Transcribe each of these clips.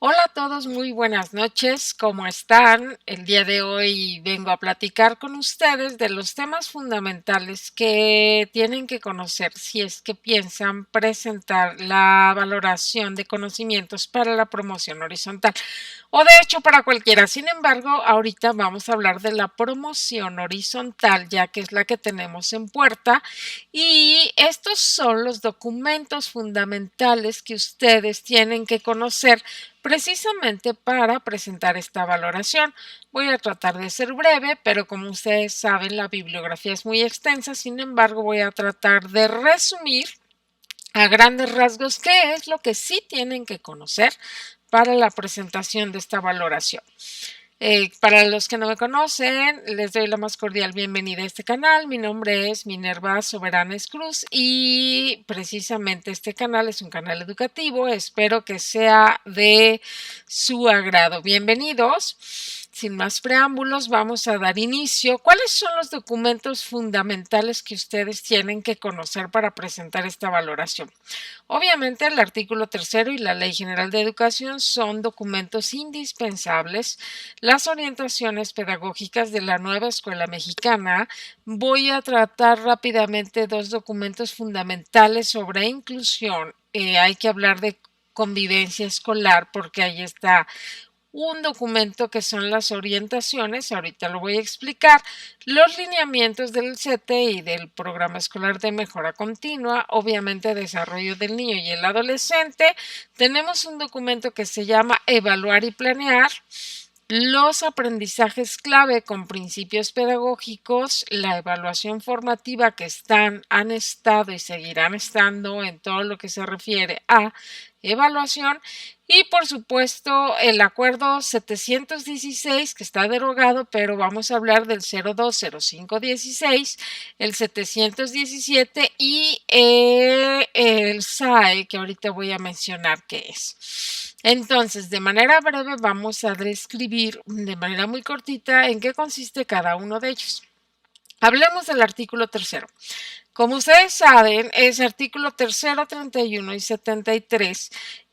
Hola a todos, muy buenas noches, ¿cómo están? El día de hoy vengo a platicar con ustedes de los temas fundamentales que tienen que conocer si es que piensan presentar la valoración de conocimientos para la promoción horizontal o de hecho para cualquiera. Sin embargo, ahorita vamos a hablar de la promoción horizontal, ya que es la que tenemos en puerta, y estos son los documentos fundamentales que ustedes tienen que conocer precisamente para presentar esta valoración. Voy a tratar de ser breve, pero como ustedes saben, la bibliografía es muy extensa. Sin embargo, voy a tratar de resumir a grandes rasgos qué es lo que sí tienen que conocer para la presentación de esta valoración. Para los que no me conocen, les doy la más cordial bienvenida a este canal. Mi nombre es Minerva Soberanes Cruz y precisamente este canal es un canal educativo. Espero que sea de su agrado. Bienvenidos. Sin más preámbulos, vamos a dar inicio. ¿Cuáles son los documentos fundamentales que ustedes tienen que conocer para presentar esta valoración? Obviamente, el artículo tercero y la Ley General de Educación son documentos indispensables. Las orientaciones pedagógicas de la nueva escuela mexicana. Voy a tratar rápidamente dos documentos fundamentales sobre inclusión. Hay que hablar de convivencia escolar porque ahí está un documento que son las orientaciones, ahorita lo voy a explicar, los lineamientos del CETE y del Programa Escolar de Mejora Continua, obviamente desarrollo del niño y el adolescente. Tenemos un documento que se llama Evaluar y Planear, los aprendizajes clave con principios pedagógicos, la evaluación formativa que han estado y seguirán estando en todo lo que se refiere a evaluación y por supuesto el acuerdo 716 que está derogado, pero vamos a hablar del 020516, el 717 y el SAE que ahorita voy a mencionar qué es. Entonces, de manera breve vamos a describir de manera muy cortita en qué consiste cada uno de ellos. Hablemos del artículo tercero. Como ustedes saben, es artículo tercero, 31 y 73.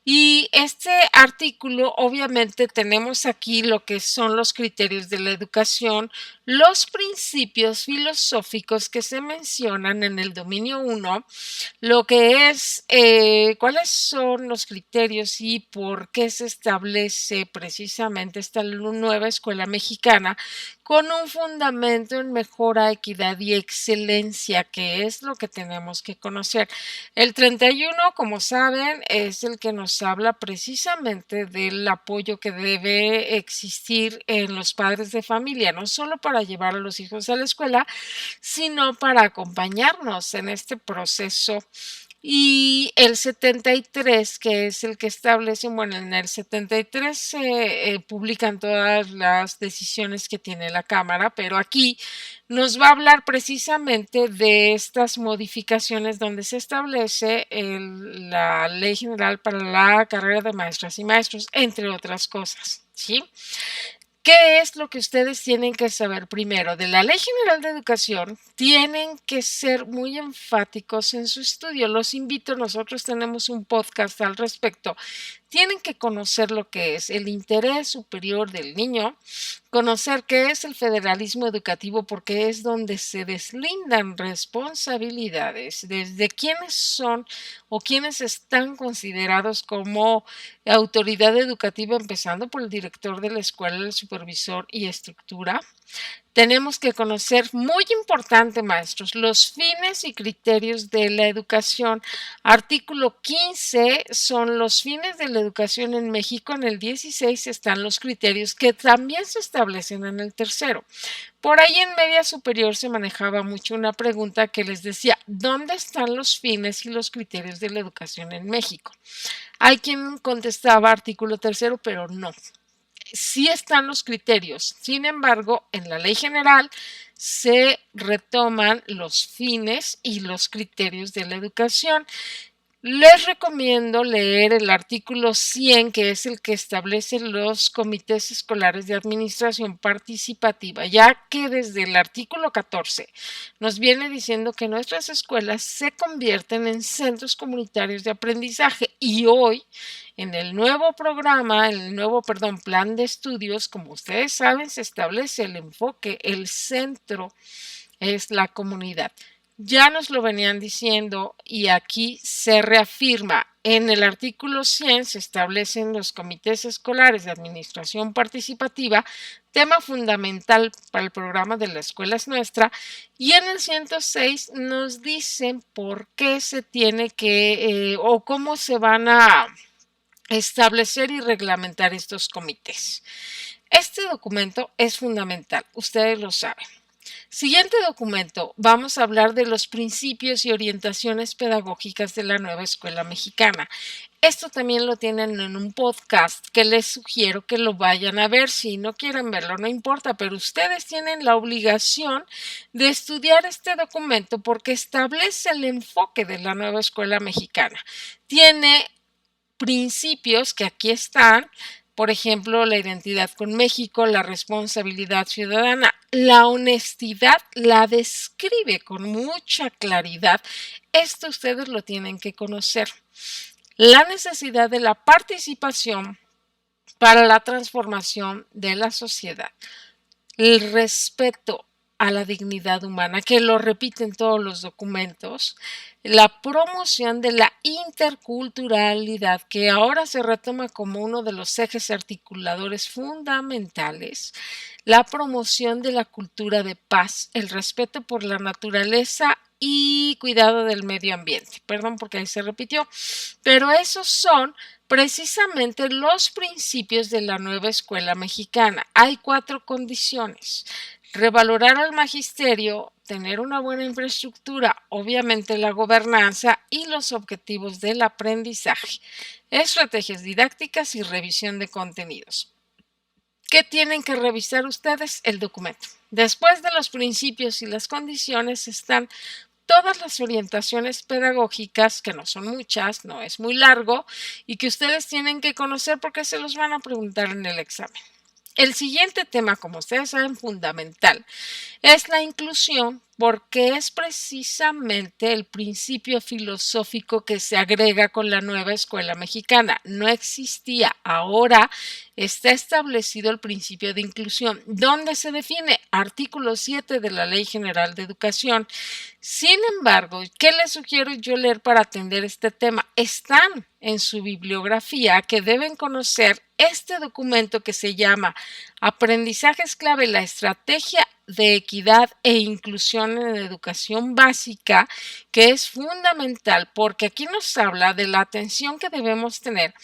Y este artículo, obviamente, tenemos aquí lo que son los criterios de la educación, los principios filosóficos que se mencionan en el dominio 1, lo que es cuáles son los criterios y por qué se establece precisamente esta nueva escuela mexicana con un fundamento en mejora, equidad y excelencia, que es lo que tenemos que conocer. El 31, como saben, es el que nos habla precisamente del apoyo que debe existir en los padres de familia, no solo para llevar a los hijos a la escuela, sino para acompañarnos en este proceso. Y el 73, que es el que establece, bueno, en el 73 se publican todas las decisiones que tiene la Cámara, pero aquí nos va a hablar precisamente de estas modificaciones donde se establece la Ley General para la carrera de maestras y maestros, entre otras cosas, ¿sí? ¿Qué es lo que ustedes tienen que saber primero? De la Ley General de Educación, tienen que ser muy enfáticos en su estudio. Los invito, nosotros tenemos un podcast al respecto. Tienen que conocer lo que es el interés superior del niño, conocer qué es el federalismo educativo porque es donde se deslindan responsabilidades desde quiénes son o quiénes están considerados como autoridad educativa, empezando por el director de la escuela, el supervisor y estructura. Tenemos que conocer, muy importante, maestros, los fines y criterios de la educación. Artículo 15 son los fines de la educación en México. En el 16 están los criterios que también se establecen en el tercero. Por ahí en media superior se manejaba mucho una pregunta que les decía, ¿dónde están los fines y los criterios de la educación en México? Hay quien contestaba artículo tercero, pero no. Sí están los criterios. Sin embargo, en la ley general se retoman los fines y los criterios de la educación. Les recomiendo leer el artículo 100, que es el que establece los comités escolares de administración participativa, ya que desde el artículo 14 nos viene diciendo que nuestras escuelas se convierten en centros comunitarios de aprendizaje y hoy En el nuevo programa, en el nuevo, plan de estudios, como ustedes saben, se establece el enfoque, el centro es la comunidad. Ya nos lo venían diciendo y aquí se reafirma. En el artículo 100 se establecen los comités escolares de administración participativa, tema fundamental para el programa de La Escuela es Nuestra, y en el 106 nos dicen por qué se tiene que o cómo se van a establecer y reglamentar estos comités. Este documento es fundamental, ustedes lo saben. Siguiente documento, vamos a hablar de los principios y orientaciones pedagógicas de la nueva escuela mexicana. Esto también lo tienen en un podcast que les sugiero que lo vayan a ver. Si no quieren verlo, no importa, pero ustedes tienen la obligación de estudiar este documento porque establece el enfoque de la nueva escuela mexicana. Tiene principios que aquí están, por ejemplo, la identidad con México, la responsabilidad ciudadana, la honestidad, la describe con mucha claridad. Esto ustedes lo tienen que conocer. La necesidad de la participación para la transformación de la sociedad. El respeto a la dignidad humana, que lo repiten todos los documentos, la promoción de la interculturalidad, que ahora se retoma como uno de los ejes articuladores fundamentales, la promoción de la cultura de paz, el respeto por la naturaleza y cuidado del medio ambiente. Perdón porque ahí se repitió, pero esos son precisamente los principios de la nueva escuela mexicana. Hay 4 condiciones: revalorar al magisterio, tener una buena infraestructura, obviamente la gobernanza y los objetivos del aprendizaje, estrategias didácticas y revisión de contenidos. ¿Qué tienen que revisar ustedes? El documento. Después de los principios y las condiciones están todas las orientaciones pedagógicas, que no son muchas, no es muy largo, y que ustedes tienen que conocer porque se los van a preguntar en el examen. El siguiente tema, como ustedes saben, fundamental, es la inclusión, porque es precisamente el principio filosófico que se agrega con la nueva escuela mexicana. No existía, ahora está establecido el principio de inclusión, donde se define artículo 7 de la Ley General de Educación. Sin embargo, ¿qué les sugiero yo leer para atender este tema? Están en su bibliografía, que deben conocer este documento que se llama Aprendizajes clave, la estrategia de equidad e inclusión en educación básica, que es fundamental porque aquí nos habla de la atención que debemos tener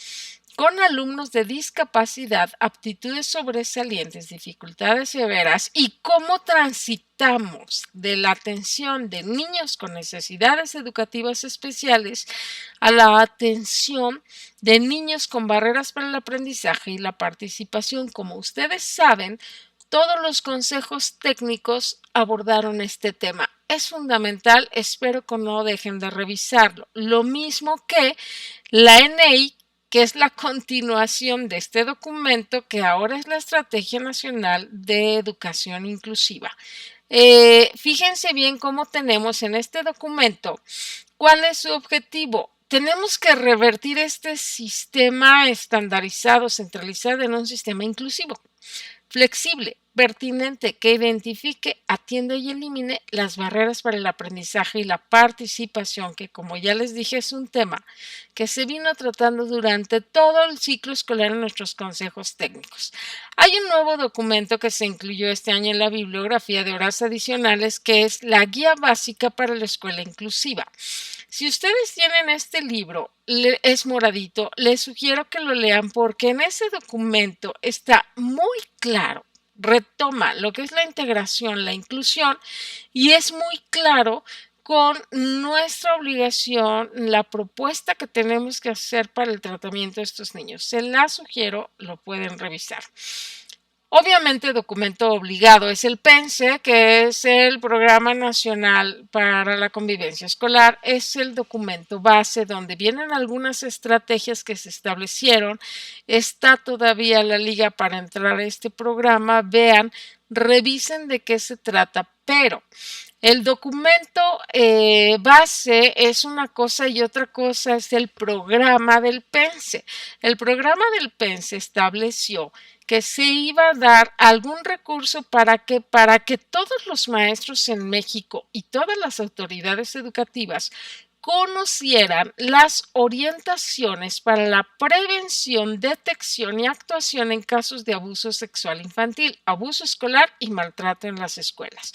con alumnos de discapacidad, aptitudes sobresalientes, dificultades severas y cómo transitamos de la atención de niños con necesidades educativas especiales a la atención de niños con barreras para el aprendizaje y la participación. Como ustedes saben, todos los consejos técnicos abordaron este tema. Es fundamental, espero que no dejen de revisarlo. Lo mismo que la NEI, que es la continuación de este documento, que ahora es la Estrategia Nacional de Educación Inclusiva. Fíjense bien cómo tenemos en este documento cuál es su objetivo. Tenemos que revertir este sistema estandarizado, centralizado, en un sistema inclusivo, flexible, pertinente, que identifique, atienda y elimine las barreras para el aprendizaje y la participación, que, como ya les dije, es un tema que se vino tratando durante todo el ciclo escolar en nuestros consejos técnicos. Hay un nuevo documento que se incluyó este año en la bibliografía de horas adicionales, que es la Guía Básica para la Escuela Inclusiva. Si ustedes tienen este libro, es moradito, les sugiero que lo lean porque en ese documento está muy claro, retoma lo que es la integración, la inclusión, y es muy claro con nuestra obligación, la propuesta que tenemos que hacer para el tratamiento de estos niños. Se la sugiero, lo pueden revisar. Obviamente, documento obligado es el PENSE, que es el Programa Nacional para la Convivencia Escolar. Es el documento base donde vienen algunas estrategias que se establecieron. Está todavía la liga para entrar a este programa. Vean, revisen de qué se trata, pero El documento base es una cosa y otra cosa es el programa del PENSE. El programa del PENSE estableció que se iba a dar algún recurso para que todos los maestros en México y todas las autoridades educativas conocieran las orientaciones para la prevención, detección y actuación en casos de abuso sexual infantil, abuso escolar y maltrato en las escuelas.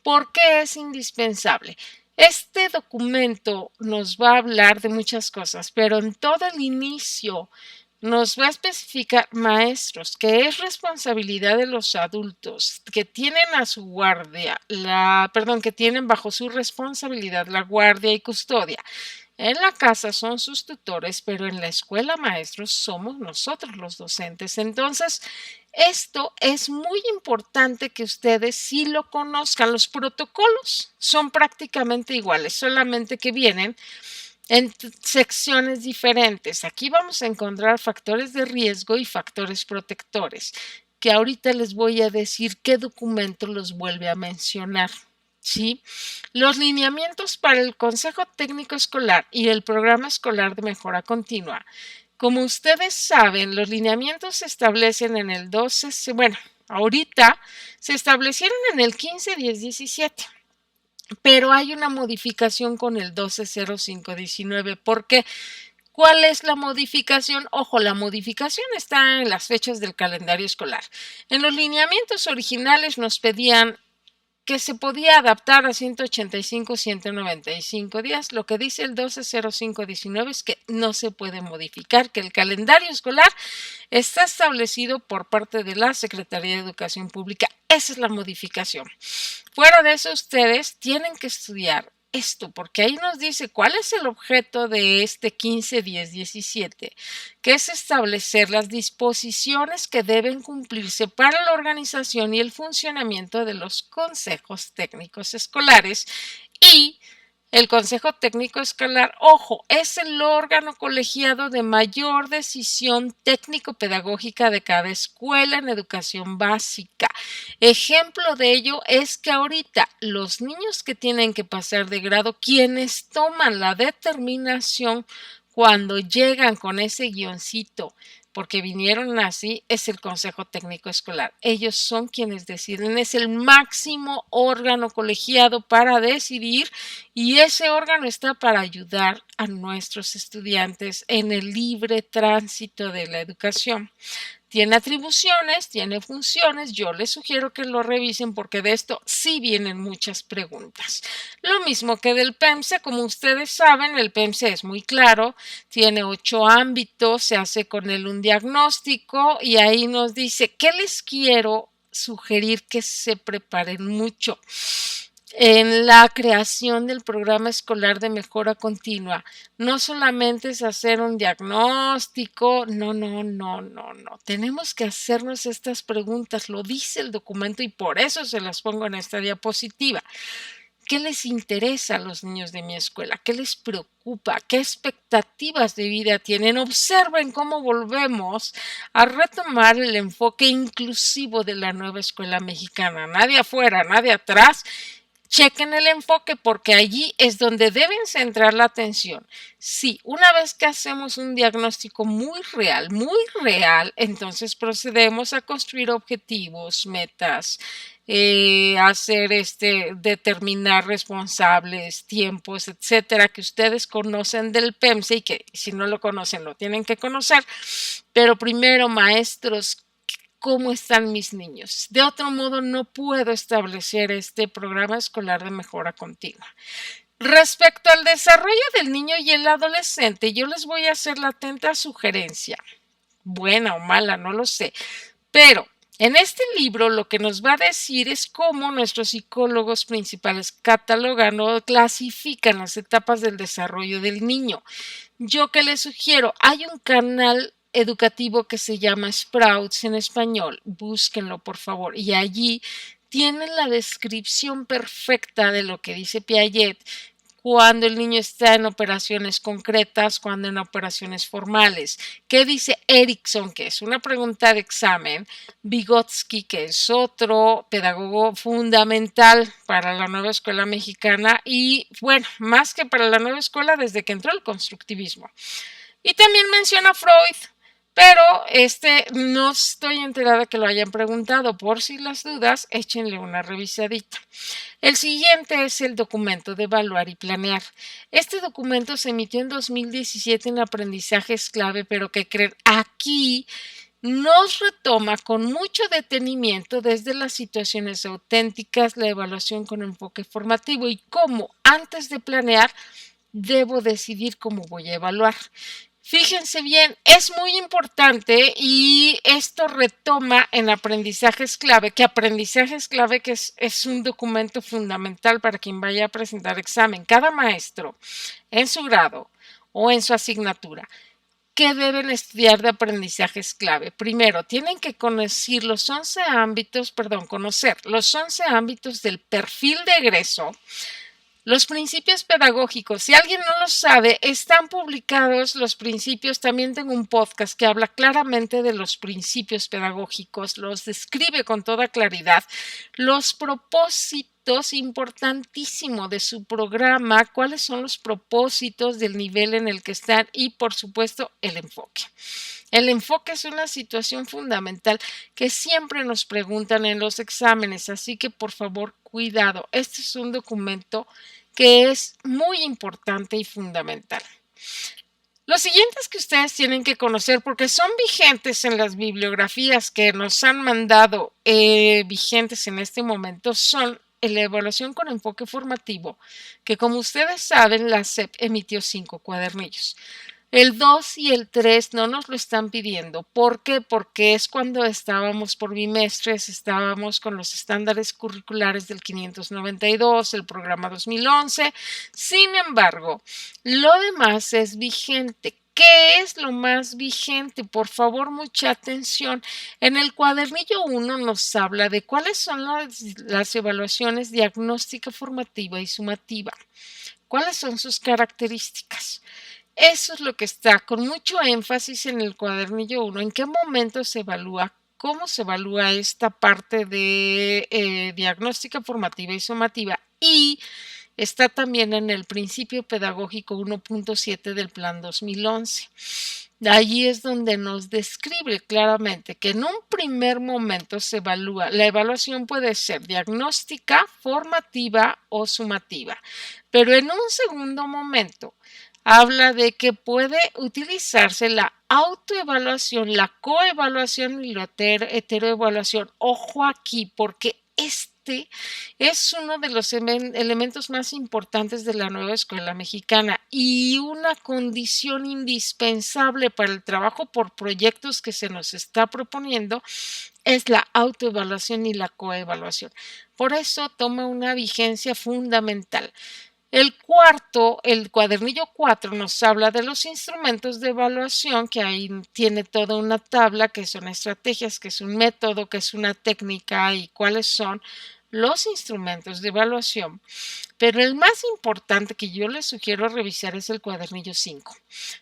¿Por qué es indispensable? Este documento nos va a hablar de muchas cosas, pero en todo el inicio nos va a especificar maestros, que es responsabilidad de los adultos que tienen a su guardia, que tienen bajo su responsabilidad la guardia y custodia. En la casa son sus tutores, pero en la escuela maestros somos nosotros los docentes. Entonces, esto es muy importante que ustedes sí lo conozcan. Los protocolos son prácticamente iguales, solamente que vienen en secciones diferentes. Aquí vamos a encontrar factores de riesgo y factores protectores, que ahorita les voy a decir qué documento los vuelve a mencionar. ¿Sí? Los lineamientos para el Consejo Técnico Escolar y el Programa Escolar de Mejora Continua. Como ustedes saben, los lineamientos se establecen en el 12, ahorita se establecieron en el 15-10-17. Pero hay una modificación con el 12-05-19. ¿Por qué? ¿Cuál es la modificación? Ojo, la modificación está en las fechas del calendario escolar. En los lineamientos originales nos pedían que se podía adaptar a 185, 195 días. Lo que dice el 12-05-19 es que no se puede modificar, que el calendario escolar está establecido por parte de la Secretaría de Educación Pública. Esa es la modificación. Fuera de eso, ustedes tienen que estudiar esto, porque ahí nos dice cuál es el objeto de este 15-10-17, que es establecer las disposiciones que deben cumplirse para la organización y el funcionamiento de los consejos técnicos escolares y el Consejo Técnico Escolar, ojo, es el órgano colegiado de mayor decisión técnico-pedagógica de cada escuela en educación básica. Ejemplo de ello es que ahorita los niños que tienen que pasar de grado, quienes toman la determinación cuando llegan con ese guioncito, porque vinieron así, es el Consejo Técnico Escolar. Ellos son quienes deciden, es el máximo órgano colegiado para decidir y ese órgano está para ayudar a nuestros estudiantes en el libre tránsito de la educación. Tiene atribuciones, tiene funciones, yo les sugiero que lo revisen porque de esto sí vienen muchas preguntas. Lo mismo que del PEMSE, como ustedes saben, el PEMSE es muy claro, tiene 8 ámbitos, se hace con él un diagnóstico y ahí nos dice qué les quiero sugerir que se preparen mucho en la creación del programa escolar de mejora continua. No solamente es hacer un diagnóstico, no. Tenemos que hacernos estas preguntas, lo dice el documento y por eso se las pongo en esta diapositiva. ¿Qué les interesa a los niños de mi escuela? ¿Qué les preocupa? ¿Qué expectativas de vida tienen? Observen cómo volvemos a retomar el enfoque inclusivo de la nueva escuela mexicana. Nadie afuera, nadie atrás. Chequen el enfoque porque allí es donde deben centrar la atención. Sí, una vez que hacemos un diagnóstico muy real, entonces procedemos a construir objetivos, metas, determinar responsables, tiempos, etcétera, que ustedes conocen del PEMSE y que si no lo conocen lo tienen que conocer. Pero primero, maestros, ¿cómo están mis niños? De otro modo, no puedo establecer este programa escolar de mejora continua. Respecto al desarrollo del niño y el adolescente, yo les voy a hacer la atenta sugerencia, buena o mala, no lo sé, pero en este libro lo que nos va a decir es cómo nuestros psicólogos principales catalogan o clasifican las etapas del desarrollo del niño. Yo que les sugiero, hay un canal educativo que se llama Sprouts en español, búsquenlo por favor, y allí tienen la descripción perfecta de lo que dice Piaget, cuando el niño está en operaciones concretas, cuando en operaciones formales. ¿Qué dice Erickson, que es una pregunta de examen? Vygotsky, que es otro pedagogo fundamental para la nueva escuela mexicana y, bueno, más que para la nueva escuela desde que entró el constructivismo. Y también menciona Freud, pero no estoy enterada que lo hayan preguntado. Por si las dudas, échenle una revisadita. El siguiente es el documento de evaluar y planear. Este documento se emitió en 2017 en Aprendizajes Clave, pero ¿qué creen? Aquí nos retoma con mucho detenimiento desde las situaciones auténticas, la evaluación con enfoque formativo y cómo antes de planear debo decidir cómo voy a evaluar. Fíjense bien, es muy importante y esto retoma en Aprendizajes Clave, que es un documento fundamental para quien vaya a presentar examen. Cada maestro en su grado o en su asignatura, ¿qué deben estudiar de aprendizajes clave? Primero, tienen que conocer conocer los 11 ámbitos del perfil de egreso. Los principios pedagógicos, si alguien no lo sabe, están publicados los principios. También tengo un podcast que habla claramente de los principios pedagógicos, los describe con toda claridad, los propósitos, importantísimo de su programa, cuáles son los propósitos del nivel en el que están y, por supuesto, el enfoque. El enfoque es una situación fundamental que siempre nos preguntan en los exámenes, así que por favor, cuidado. Este es un documento que es muy importante y fundamental. Los siguientes que ustedes tienen que conocer porque son vigentes en las bibliografías que nos han mandado vigentes en este momento son la evaluación con enfoque formativo, que como ustedes saben, la SEP emitió 5 cuadernillos. El 2 y el 3 no nos lo están pidiendo. ¿Por qué? Porque es cuando estábamos por bimestres, estábamos con los estándares curriculares del 592, el programa 2011. Sin embargo, lo demás es vigente. ¿Qué es lo más vigente? Por favor, mucha atención. En el cuadernillo 1 nos habla de cuáles son las evaluaciones diagnóstica, formativa y sumativa. ¿Cuáles son sus características? Eso es lo que está con mucho énfasis en el cuadernillo 1. ¿En qué momento se evalúa? ¿Cómo se evalúa esta parte de diagnóstica formativa y sumativa? Y está también en el principio pedagógico 1.7 del Plan 2011. Allí es donde nos describe claramente que en un primer momento se evalúa. La evaluación puede ser diagnóstica, formativa o sumativa, pero en un segundo momento habla de que puede utilizarse la autoevaluación, la coevaluación y la heteroevaluación. Ojo aquí, porque es uno de los elementos más importantes de la nueva escuela mexicana y una condición indispensable para el trabajo por proyectos que se nos está proponiendo es la autoevaluación y la coevaluación. Por eso toma una vigencia fundamental. El cuadernillo 4 nos habla de los instrumentos de evaluación, que ahí tiene toda una tabla, que son estrategias, que es un método, que es una técnica y cuáles son los instrumentos de evaluación. Pero el más importante que yo les sugiero revisar es el cuadernillo 5,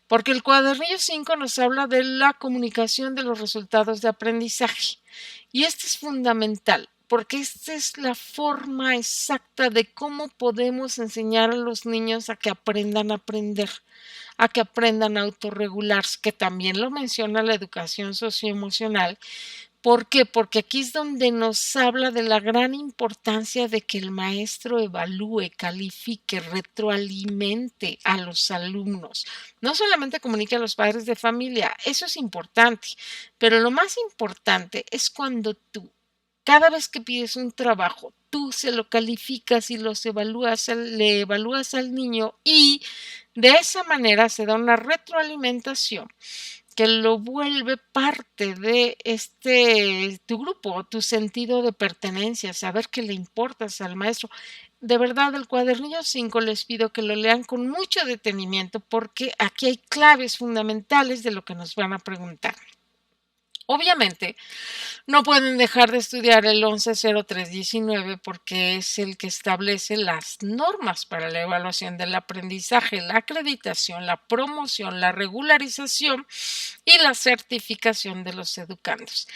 porque el cuadernillo 5 nos habla de la comunicación de los resultados de aprendizaje y este es fundamental porque esta es la forma exacta de cómo podemos enseñar a los niños a que aprendan a aprender, a que aprendan a autorregularse, que también lo menciona la educación socioemocional. ¿Por qué? Porque aquí es donde nos habla de la gran importancia de que el maestro evalúe, califique, retroalimente a los alumnos. No solamente comunique a los padres de familia, eso es importante, pero lo más importante es cuando tú cada vez que pides un trabajo, tú se lo calificas y le evalúas al niño y de esa manera se da una retroalimentación que lo vuelve parte de tu grupo, tu sentido de pertenencia, saber que le importas al maestro. De verdad, el cuadernillo 5 les pido que lo lean con mucho detenimiento porque aquí hay claves fundamentales de lo que nos van a preguntar. Obviamente, no pueden dejar de estudiar el 110319 porque es el que establece las normas para la evaluación del aprendizaje, la acreditación, la promoción, la regularización y la certificación de los educandos.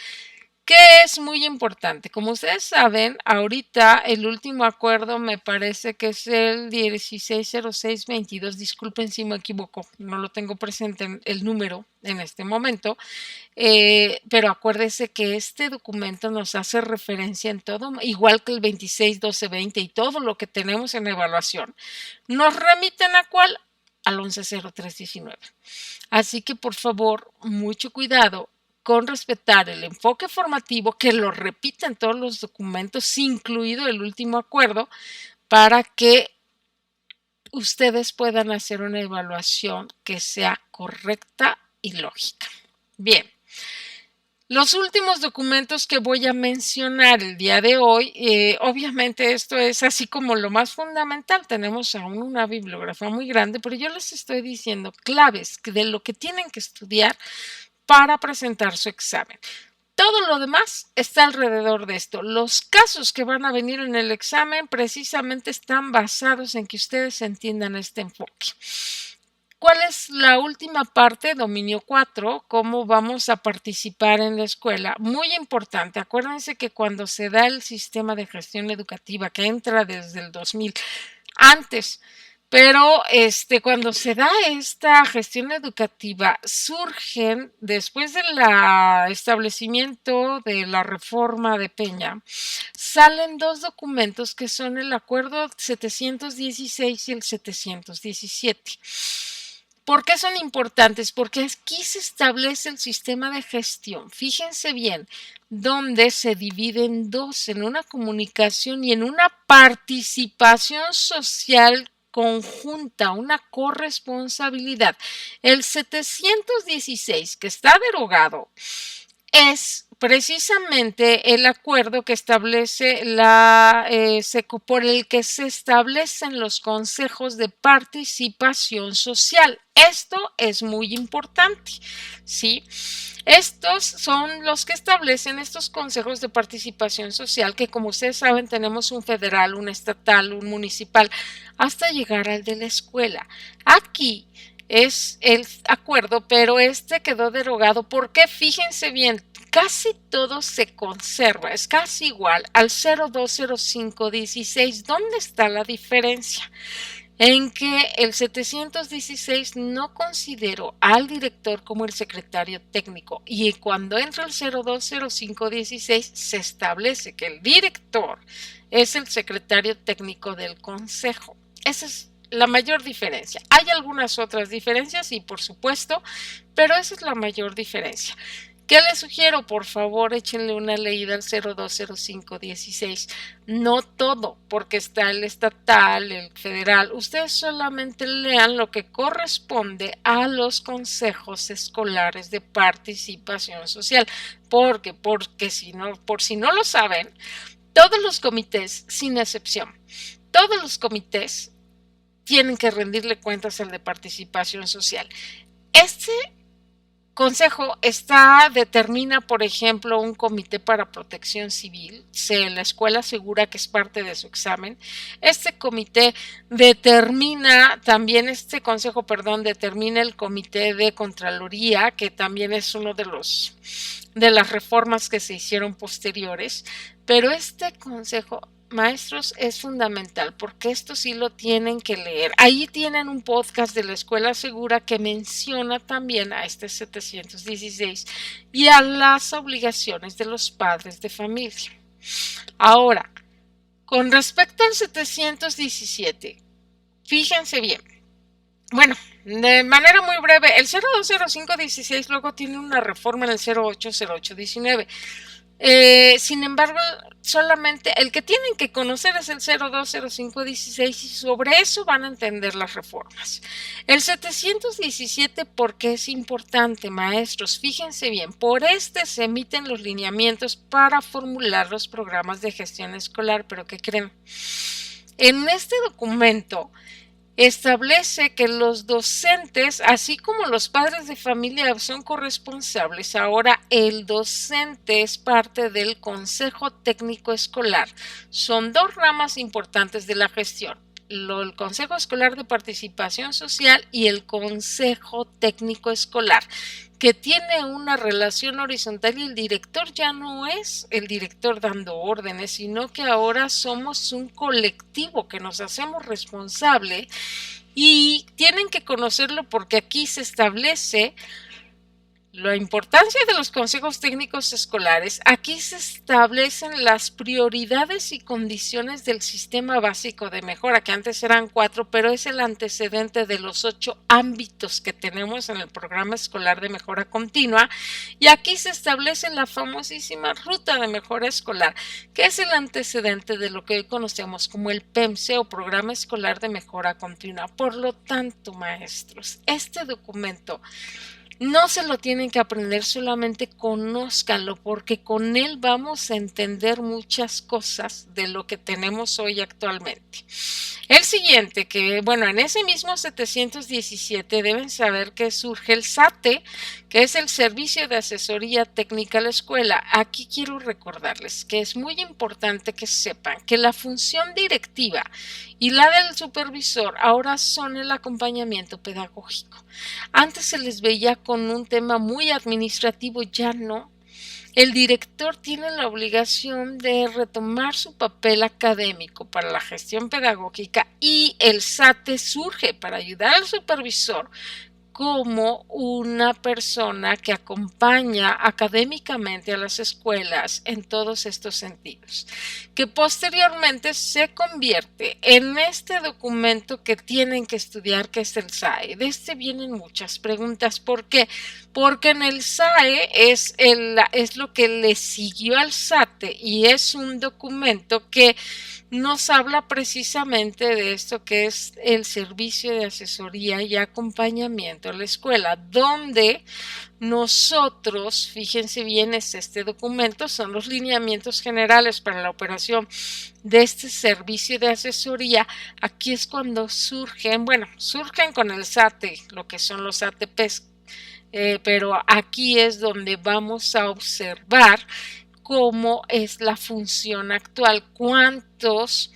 Que es muy importante. Como ustedes saben, ahorita el último acuerdo me parece que es el 160622. Disculpen si me equivoco, no lo tengo presente en el número en este momento, pero acuérdese que este documento nos hace referencia en todo, igual que el 261220 y todo lo que tenemos en evaluación, nos remiten a cuál, al 110319. Así que por favor, mucho cuidado con respetar el enfoque formativo que lo repiten todos los documentos, incluido el último acuerdo, para que ustedes puedan hacer una evaluación que sea correcta y lógica. Bien, los últimos documentos que voy a mencionar el día de hoy, obviamente esto es así como lo más fundamental, tenemos aún una bibliografía muy grande, pero yo les estoy diciendo claves de lo que tienen que estudiar para presentar su examen. Todo lo demás está alrededor de esto. Los casos que van a venir en el examen precisamente están basados en que ustedes entiendan este enfoque. ¿Cuál es la última parte? Dominio 4, cómo vamos a participar en la escuela. Muy importante, acuérdense que cuando se da el sistema de gestión educativa que entra desde el 2000, antes, pero cuando se da esta gestión educativa, surgen, después del establecimiento de la reforma de Peña, salen dos documentos que son el acuerdo 716 y el 717. ¿Por qué son importantes? Porque aquí se establece el sistema de gestión. Fíjense bien, donde se divide en dos, en una comunicación y en una participación social conjunta, una corresponsabilidad. El 716, que está derogado, es precisamente el acuerdo que establece por el que se establecen los consejos de participación social. Esto es muy importante, ¿sí? Estos son los que establecen estos consejos de participación social que, como ustedes saben, tenemos un federal, un estatal, un municipal, hasta llegar al de la escuela. Aquí es el acuerdo, pero este quedó derogado porque fíjense bien, casi todo se conserva, es casi igual al 020516. ¿Dónde está la diferencia? En que el 716 no consideró al director como el secretario técnico y cuando entra el 020516 se establece que el director es el secretario técnico del consejo. Esa es la mayor diferencia. Hay algunas otras diferencias, sí, por supuesto, pero esa es la mayor diferencia. ¿Qué les sugiero? Por favor, échenle una leída al 020516. No todo, porque está el estatal, el federal. Ustedes solamente lean lo que corresponde a los consejos escolares de participación social. Porque por si no lo saben, todos los comités, sin excepción, todos los comités tienen que rendirle cuentas al de participación social. Este consejo determina, por ejemplo, un comité para protección civil. La escuela asegura que es parte de su examen. Este comité determina determina el comité de Contraloría, que también es uno de las reformas que se hicieron posteriores. Pero este consejo, maestros, es fundamental porque esto sí lo tienen que leer. Ahí tienen un podcast de la Escuela Segura que menciona también a este 716 y a las obligaciones de los padres de familia. Ahora, con respecto al 717, fíjense bien. Bueno, de manera muy breve, el 020516 luego tiene una reforma en el 080819. Sin embargo, solamente el que tienen que conocer es el 020516 y sobre eso van a entender las reformas. El 717, ¿por qué es importante, maestros? Fíjense bien, por este se emiten los lineamientos para formular los programas de gestión escolar, pero ¿qué creen? En este documento establece que los docentes, así como los padres de familia son corresponsables, ahora el docente es parte del Consejo Técnico Escolar. Son dos ramas importantes de la gestión: el Consejo Escolar de Participación Social y el Consejo Técnico Escolar, que tiene una relación horizontal, y el director ya no es el director dando órdenes, sino que ahora somos un colectivo que nos hacemos responsable, y tienen que conocerlo porque aquí se establece la importancia de los consejos técnicos escolares. Aquí se establecen las prioridades y condiciones del sistema básico de mejora, que antes eran 4, pero es el antecedente de los 8 ámbitos que tenemos en el programa escolar de mejora continua. Y aquí se establece la famosísima ruta de mejora escolar, que es el antecedente de lo que hoy conocemos como el PEMSE o Programa Escolar de Mejora Continua. Por lo tanto, maestros, este documento no se lo tienen que aprender, solamente conózcanlo, porque con él vamos a entender muchas cosas de lo que tenemos hoy actualmente. El siguiente, que bueno, en ese mismo 717 deben saber que surge el SATE, que es el Servicio de Asesoría Técnica a la Escuela. Aquí quiero recordarles que es muy importante que sepan que la función directiva y la del supervisor ahora son el acompañamiento pedagógico. Antes se les veía con un tema muy administrativo, ya no. El director tiene la obligación de retomar su papel académico para la gestión pedagógica, y el SATE surge para ayudar al supervisor como una persona que acompaña académicamente a las escuelas en todos estos sentidos, que posteriormente se convierte en este documento que tienen que estudiar, que es el SAE. De este vienen muchas preguntas. ¿Por qué? Porque en el SAE es lo que le siguió al SATE, y es un documento que nos habla precisamente de esto, que es el servicio de asesoría y acompañamiento a la escuela, donde nosotros, fíjense bien, es este documento, son los lineamientos generales para la operación de este servicio de asesoría. Aquí es cuando surgen con el SATE, lo que son los ATPs, pero aquí es donde vamos a observar cómo es la función actual, cuántos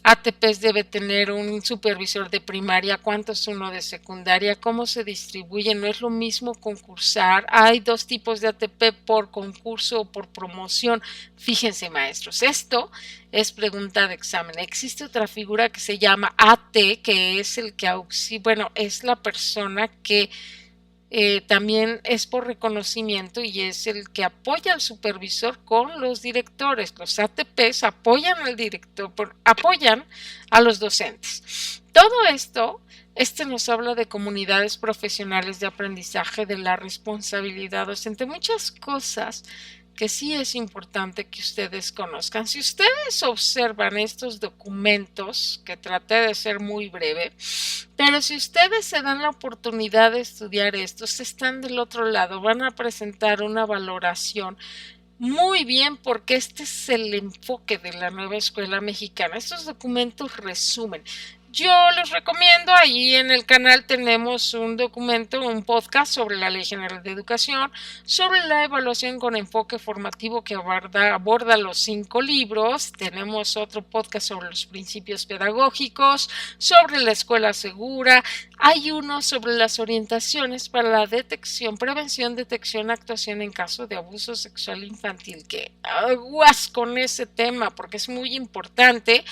ATPs debe tener un supervisor de primaria, cuántos uno de secundaria, cómo se distribuyen. No es lo mismo concursar. Hay 2 tipos de ATP: por concurso o por promoción. Fíjense, maestros, esto es pregunta de examen. Existe otra figura que se llama AT, que es el que es la persona que también es por reconocimiento, y es el que apoya al supervisor con los directores. Los ATPs apoyan al director, apoyan a los docentes. Todo esto nos habla de comunidades profesionales de aprendizaje, de la responsabilidad docente, muchas cosas que sí es importante que ustedes conozcan. Si ustedes observan estos documentos, que traté de ser muy breve, pero si ustedes se dan la oportunidad de estudiar estos, están del otro lado, van a presentar una valoración muy bien, porque este es el enfoque de la nueva escuela mexicana. Estos documentos resumen. Yo les recomiendo, ahí en el canal tenemos un documento, un podcast sobre la Ley General de Educación, sobre la evaluación con enfoque formativo, que aborda los 5 libros. Tenemos otro podcast sobre los principios pedagógicos, sobre la escuela segura. Hay uno sobre las orientaciones para la prevención, detección, actuación en caso de abuso sexual infantil, que aguas con ese tema porque es muy importante.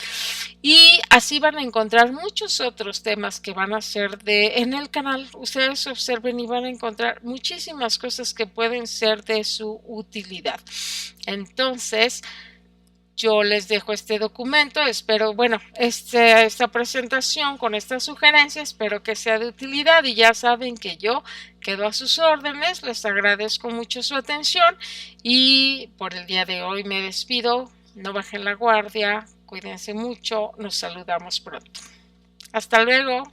Y así van a encontrar muchos otros temas que van a ser en el canal. Ustedes observen y van a encontrar muchísimas cosas que pueden ser de su utilidad. Entonces, yo les dejo este documento. Espero, esta presentación con esta sugerencia, espero que sea de utilidad, y ya saben que yo quedo a sus órdenes. Les agradezco mucho su atención, y por el día de hoy me despido. No bajen la guardia, cuídense mucho, nos saludamos pronto. Hasta luego.